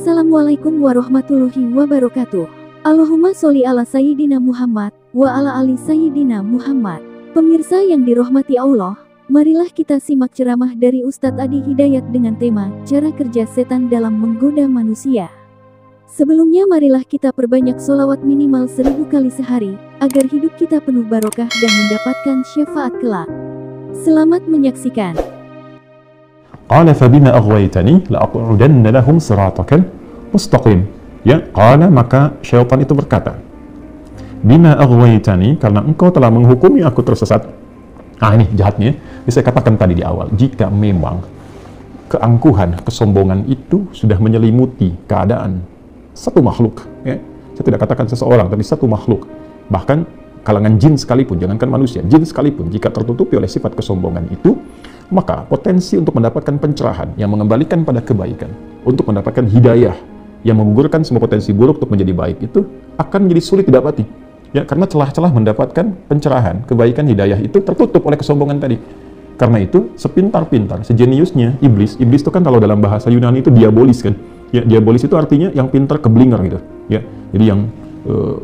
Assalamualaikum warahmatullahi wabarakatuh. Allahumma sholli ala Sayyidina Muhammad wa ala ali Sayyidina Muhammad. Pemirsa yang dirahmati Allah, marilah kita simak ceramah dari Ustadz Adi Hidayat dengan tema cara kerja setan dalam menggoda manusia. Sebelumnya marilah kita perbanyak sholawat minimal 1000 kali sehari, agar hidup kita penuh barokah dan mendapatkan syafaat kelak. Selamat menyaksikan. Qala fabima aghwaytani la'aq'udanna lahum siratakal mustaqim. Ya, qala maka syaitan itu berkata, bima aghwaytani, karena engkau telah menghukumi aku tersesat. Ini jahatnya. Saya katakan tadi di awal, jika memang keangkuhan, kesombongan itu sudah menyelimuti keadaan satu makhluk, ya. Saya tidak katakan seseorang, tapi satu makhluk. Bahkan kalangan jin sekalipun, jangankan manusia, jin sekalipun, jika tertutupi oleh sifat kesombongan itu, maka potensi untuk mendapatkan pencerahan yang mengembalikan pada kebaikan, untuk mendapatkan hidayah yang menggugurkan semua potensi buruk untuk menjadi baik, itu akan menjadi sulit didapati. Ya, karena celah-celah mendapatkan pencerahan, kebaikan, hidayah itu tertutup oleh kesombongan tadi. Karena itu, sepintar-pintar, sejeniusnya iblis itu kan kalau dalam bahasa Yunani itu diabolis kan. Ya, diabolis itu artinya yang pintar keblinger gitu. Ya, jadi yang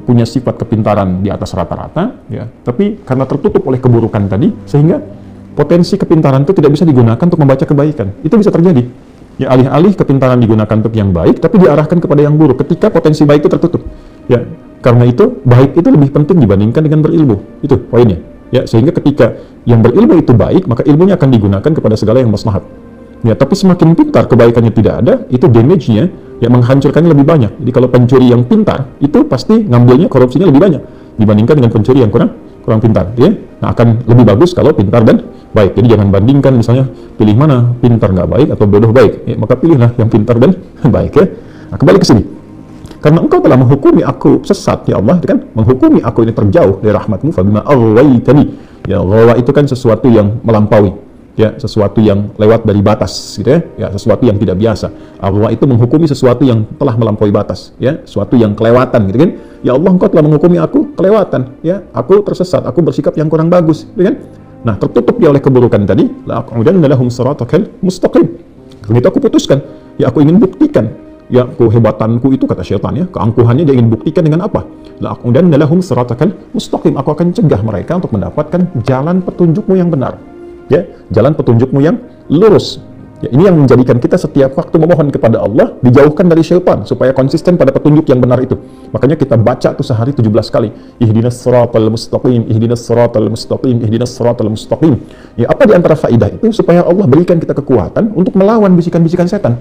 punya sifat kepintaran di atas rata-rata, ya, tapi karena tertutup oleh keburukan tadi, sehingga potensi kepintaran itu tidak bisa digunakan untuk membaca kebaikan. Itu bisa terjadi. Ya, alih-alih kepintaran digunakan untuk yang baik, tapi diarahkan kepada yang buruk ketika potensi baik itu tertutup. Ya, karena itu baik itu lebih penting dibandingkan dengan berilmu. Itu poinnya. Ya, sehingga ketika yang berilmu itu baik, maka ilmunya akan digunakan kepada segala yang maslahat. Ya, tapi semakin pintar kebaikannya tidak ada, itu damage-nya yang menghancurkannya lebih banyak. Jadi kalau pencuri yang pintar, itu pasti ngambilnya korupsinya lebih banyak dibandingkan dengan pencuri yang kurang pintar. Ya, nah akan lebih bagus kalau pintar dan baik. Jadi jangan bandingkan misalnya pilih mana, pintar nggak baik atau bodoh baik. Ya, maka pilihlah yang pintar dan baik. Ya. Nah, kembali ke sini. Karena engkau telah menghukumi aku sesat, ya Allah, kan? Menghukumi aku ini terjauh dari rahmatmu, fabima aghwaytani. Ya, ghawa itu kan sesuatu yang melampaui. Ya, sesuatu yang lewat dari batas, gitu ya. Ya, sesuatu yang tidak biasa. Allah itu menghukumi sesuatu yang telah melampaui batas, ya, sesuatu yang kelewatan, gitu kan. Ya Allah, engkau telah menghukumi aku kelewatan, ya, aku tersesat, aku bersikap yang kurang bagus, gitu kan. Nah, tertutup dia oleh keburukan tadi, la'aq'udanna lahum siratakal mustaqim. Karena itu aku putuskan, ya aku ingin buktikan, ya kehebatanku itu, kata syaitan, ya, keangkuhannya dia ingin buktikan dengan apa? La'aq'udanna lahum siratakal mustaqim. Aku akan cegah mereka untuk mendapatkan jalan petunjukmu yang benar. Ya, jalan petunjukmu yang lurus. Ya, ini yang menjadikan kita setiap waktu memohon kepada Allah dijauhkan dari syaitan supaya konsisten pada petunjuk yang benar itu. Makanya kita baca tuh sehari 17 kali. Ihdinas siratal mustaqim, ihdinas siratal mustaqim, ihdinas siratal mustaqim. Ya, apa di antara faidah itu? Supaya Allah berikan kita kekuatan untuk melawan bisikan-bisikan setan.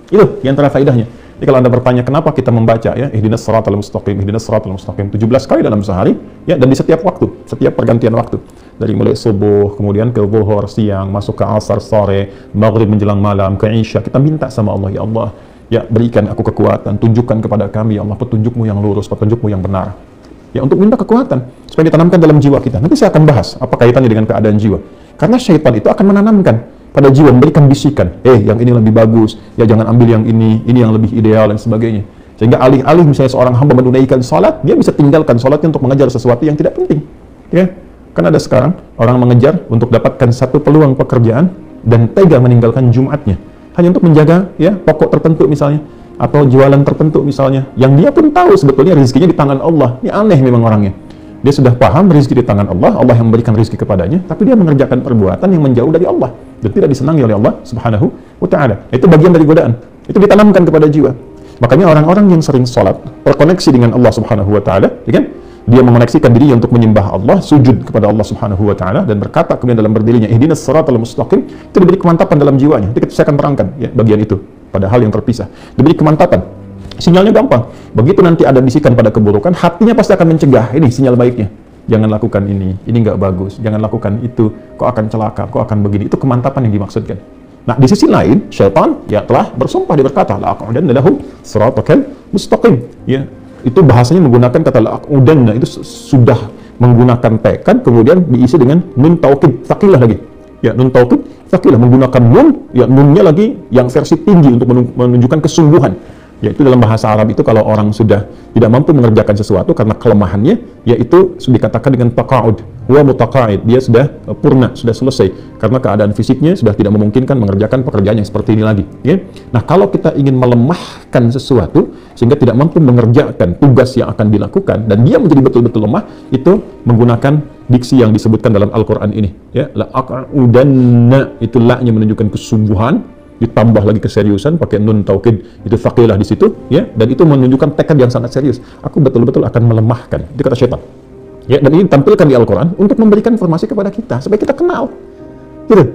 Itu di antara faidahnya. Jadi kalau Anda bertanya kenapa kita membaca, ya, ihdinas siratal mustaqim, ihdinas siratal mustaqim 17 kali dalam sehari, ya, dan di setiap waktu, setiap pergantian waktu. Dari mulai subuh, kemudian ke zuhur, siang, masuk ke asar, sore, maghrib menjelang malam, ke isya, kita minta sama Allah, ya Allah, ya, berikan aku kekuatan, tunjukkan kepada kami, ya Allah, petunjukmu yang lurus, petunjukmu yang benar. Ya, untuk minta kekuatan, supaya ditanamkan dalam jiwa kita. Nanti saya akan bahas apa kaitannya dengan keadaan jiwa. Karena syaitan itu akan menanamkan pada jiwa, memberikan bisikan, yang ini lebih bagus, ya jangan ambil yang ini yang lebih ideal, dan sebagainya. Sehingga alih-alih misalnya seorang hamba menunaikan salat, dia bisa tinggalkan salatnya untuk mengejar sesuatu yang tidak penting. Ya, kan ada sekarang orang mengejar untuk dapatkan satu peluang pekerjaan dan tega meninggalkan Jumatnya hanya untuk menjaga, ya, pokok tertentu misalnya, atau jualan tertentu misalnya, yang dia pun tahu sebetulnya rezekinya di tangan Allah. Ini aneh memang orangnya. Dia sudah paham rezeki di tangan Allah, Allah yang memberikan rezeki kepadanya, tapi dia mengerjakan perbuatan yang menjauh dari Allah dan tidak disenangi oleh Allah Subhanahu wa Ta'ala. Itu bagian dari godaan. Itu ditanamkan kepada jiwa. Makanya orang-orang yang sering sholat terkoneksi dengan Allah Subhanahu wa Ta'ala, ya kan? Dia mengoneksikan dirinya untuk menyembah Allah, sujud kepada Allah Subhanahu wa Ta'ala, dan berkata kemudian dalam berdirinya, ihdinas siratal mustaqim, itu diberi kemantapan dalam jiwanya. Jadi saya akan terangkan, ya, bagian itu pada hal yang terpisah. Diberi kemantapan. Sinyalnya gampang. Begitu nanti ada bisikan pada keburukan, hatinya pasti akan mencegah. Ini sinyal baiknya. Jangan lakukan ini nggak bagus. Jangan lakukan itu, kok akan celaka, kok akan begini. Itu kemantapan yang dimaksudkan. Nah, di sisi lain, syaitan, ya, telah bersumpah, dia berkata, la'aq'udanna lahum siratakal mustaqim. Ya, itu bahasanya menggunakan kata la'aq'udanna, itu sudah menggunakan tekad, kemudian diisi dengan nun taukid tsaqilah lagi. Ya, nun taukid tsaqilah, menggunakan nun, ya, nunnya lagi yang versi tinggi untuk menunjukkan kesungguhan. Yaitu dalam bahasa Arab itu kalau orang sudah tidak mampu mengerjakan sesuatu karena kelemahannya, yaitu dikatakan dengan taqa'ud, huwa mutaqa'id, dia sudah purna, sudah selesai karena keadaan fisiknya sudah tidak memungkinkan mengerjakan pekerjaan yang seperti ini lagi, ya. Nah, kalau kita ingin melemahkan sesuatu sehingga tidak mampu mengerjakan tugas yang akan dilakukan dan dia menjadi betul-betul lemah, itu menggunakan diksi yang disebutkan dalam Al-Qur'an ini, ya. La aq'udanna, itu la-nya menunjukkan kesungguhan, ditambah lagi keseriusan pakai nun taukid, itu thaqilah di situ, ya, dan itu menunjukkan tekad yang sangat serius. Aku betul-betul akan melemahkan, itu kata syaitan, ya. Dan ini ditampilkan di Al-Quran untuk memberikan informasi kepada kita supaya kita kenal, gitu.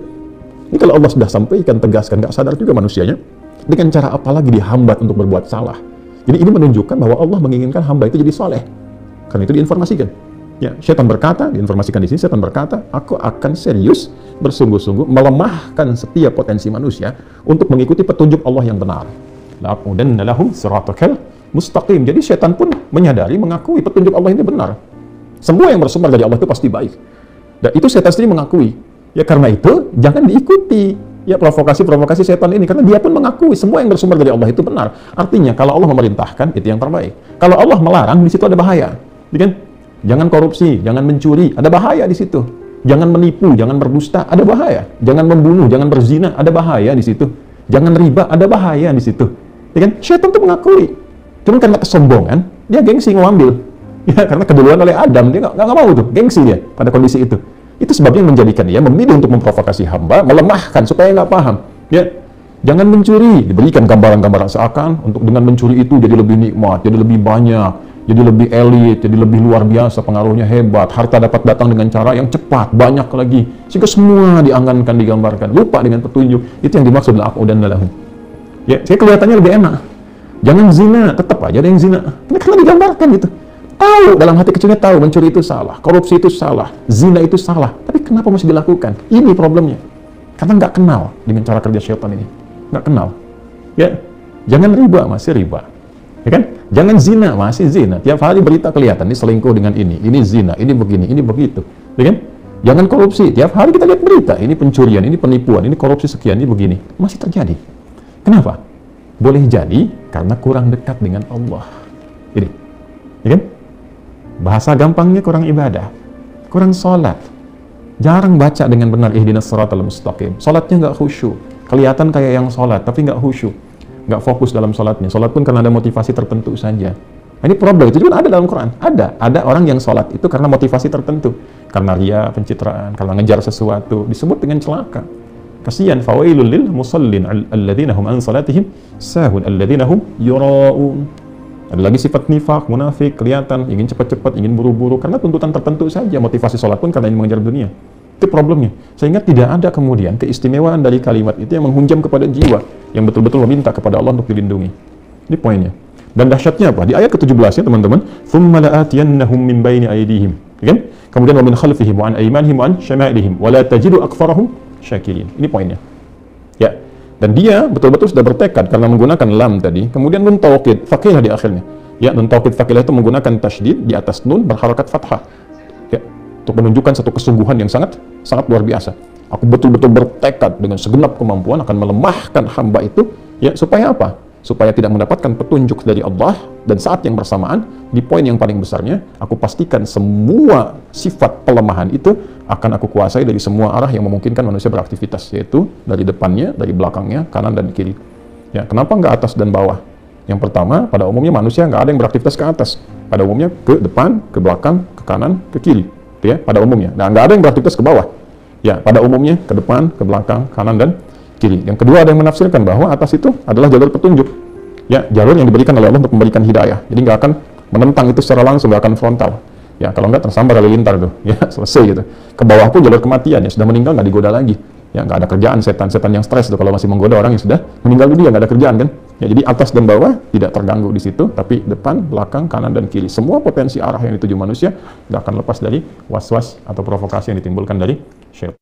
Ini kalau Allah sudah sampaikan, tegaskan, nggak sadar juga manusianya, dengan cara apa lagi dihambat untuk berbuat salah. Jadi ini menunjukkan bahwa Allah menginginkan hamba itu jadi soleh, karena itu diinformasikan. Ya, syaitan berkata, diinformasikan di sini, syaitan berkata, aku akan serius, bersungguh-sungguh melemahkan setiap potensi manusia untuk mengikuti petunjuk Allah yang benar. La'aqudanna lahum siratakal mustaqim. Jadi syaitan pun menyadari, mengakui petunjuk Allah ini benar. Semua yang bersumber dari Allah itu pasti baik. Dan itu syaitan sendiri mengakui. Ya, karena itu jangan diikuti, ya, provokasi-provokasi setan ini, karena dia pun mengakui semua yang bersumber dari Allah itu benar. Artinya kalau Allah memerintahkan, itu yang terbaik. Kalau Allah melarang, di situ ada bahaya, kan? Jangan korupsi, jangan mencuri, ada bahaya di situ. Jangan menipu, jangan berdusta, ada bahaya. Jangan membunuh, jangan berzina, ada bahaya di situ. Jangan riba, ada bahaya di situ. Ya kan? Syaitan itu mengakui. Cuma karena kesombongan, dia gengsi ngambil. Ya, karena keduluan oleh Adam, dia nggak mau tuh, gengsi dia pada kondisi itu. Itu sebabnya yang menjadikan dia memilih untuk memprovokasi hamba, melemahkan supaya nggak paham. Ya, jangan mencuri, diberikan gambaran-gambaran seakan untuk dengan mencuri itu jadi lebih nikmat, jadi lebih banyak, jadi lebih elit, jadi lebih luar biasa, pengaruhnya hebat, harta dapat datang dengan cara yang cepat, banyak lagi, sehingga semua diangankan, digambarkan, lupa dengan petunjuk. Itu yang dimaksud la'aqudanna lahum. Ya, saya kelihatannya lebih enak. Jangan zina, tetap aja ada yang zina. Karena digambarkan gitu. Tahu, dalam hati kecilnya tahu, mencuri itu salah, korupsi itu salah, zina itu salah. Tapi kenapa masih dilakukan? Ini problemnya. Karena nggak kenal dengan cara kerja syaitan ini. Nggak kenal. Ya, jangan riba, masih riba. Ya kan? Jangan zina, masih zina. Tiap hari berita kelihatan, ini selingkuh dengan ini zina, ini begini, ini begitu. Ya kan? Jangan korupsi, tiap hari kita lihat berita, ini pencurian, ini penipuan, ini korupsi sekian, ini begini. Masih terjadi. Kenapa? Boleh jadi karena kurang dekat dengan Allah. Ini. Ya kan? Bahasa gampangnya kurang ibadah, kurang sholat. Jarang baca dengan benar ihdinas siratal mustaqim. Sholatnya nggak khusyuk. Kelihatan kayak yang sholat, tapi nggak khusyuk. Nggak fokus dalam sholatnya. Sholat pun karena ada motivasi tertentu saja. Nah, ini problem. Itu juga ada dalam Quran. Ada orang yang sholat itu karena motivasi tertentu. Karena ria, pencitraan, karena ngejar sesuatu. Disebut dengan celaka. Kasihan. Fawailul lil musallin alladzina hum an salatihim sahun alladzina hum yura'un. Ada lagi sifat nifaq, munafik, kelihatan, ingin cepat-cepat, ingin buru-buru. Karena tuntutan tertentu saja. Motivasi sholat pun karena ingin mengejar dunia. Itu problemnya. Sehingga tidak ada kemudian keistimewaan dari kalimat itu yang menghunjam kepada jiwa, yang betul-betul meminta kepada Allah untuk dilindungi. Ini poinnya. Dan dahsyatnya apa? Di ayat ke-17 ya teman-teman, ثُمَّ لَآتِيَنَّهُمْ مِنْ بَيْنِ أَيْدِيهِمْ. Kan? Kemudian وَمِنْ خَلْفِهِمْ وَعَنْ أَيْمَانِهِمْ وَعَنْ شَمَائِلِهِمْ وَلَا تَجِدُ أَكْثَرَهُمْ شَاكِرِينَ. Ini poinnya. Ya. Dan dia betul-betul sudah bertekad karena menggunakan lam tadi, kemudian nun taukid, faqilah di akhirnya. Ya, nun taukid faqilah itu menggunakan tasydid di atas nun berharakat fathah. Ya, untuk menunjukkan satu kesungguhan yang sangat luar biasa. Aku betul-betul bertekad dengan segenap kemampuan akan melemahkan hamba itu, ya, supaya apa? Supaya tidak mendapatkan petunjuk dari Allah, dan saat yang bersamaan, di poin yang paling besarnya, aku pastikan semua sifat pelemahan itu akan aku kuasai dari semua arah yang memungkinkan manusia beraktivitas, yaitu dari depannya, dari belakangnya, kanan dan kiri. Ya, kenapa nggak atas dan bawah? Yang pertama, pada umumnya manusia nggak ada yang beraktivitas ke atas. Pada umumnya ke depan, ke belakang, ke kanan, ke kiri. Ya, pada umumnya. Nah, nggak ada yang beraktivitas ke bawah. Ya, pada umumnya ke depan, ke belakang, kanan dan kiri. Yang kedua, ada yang menafsirkan bahwa atas itu adalah jalur petunjuk. Ya, jalur yang diberikan oleh Allah untuk memberikan hidayah. Jadi nggak akan menentang itu secara langsung, nggak akan frontal. Ya, kalau nggak tersambar halilintar tuh. Ya, selesai gitu. Ke bawah pun jalur kematian, ya sudah meninggal nggak digoda lagi. Ya, nggak ada kerjaan, setan-setan yang stres tuh kalau masih menggoda orang yang sudah meninggal dunia, nggak ada kerjaan kan. Ya, jadi atas dan bawah tidak terganggu di situ, tapi depan, belakang, kanan dan kiri. Semua potensi arah yang dituju manusia nggak akan lepas dari was-was atau provokasi yang ditimbulkan dari syaitan.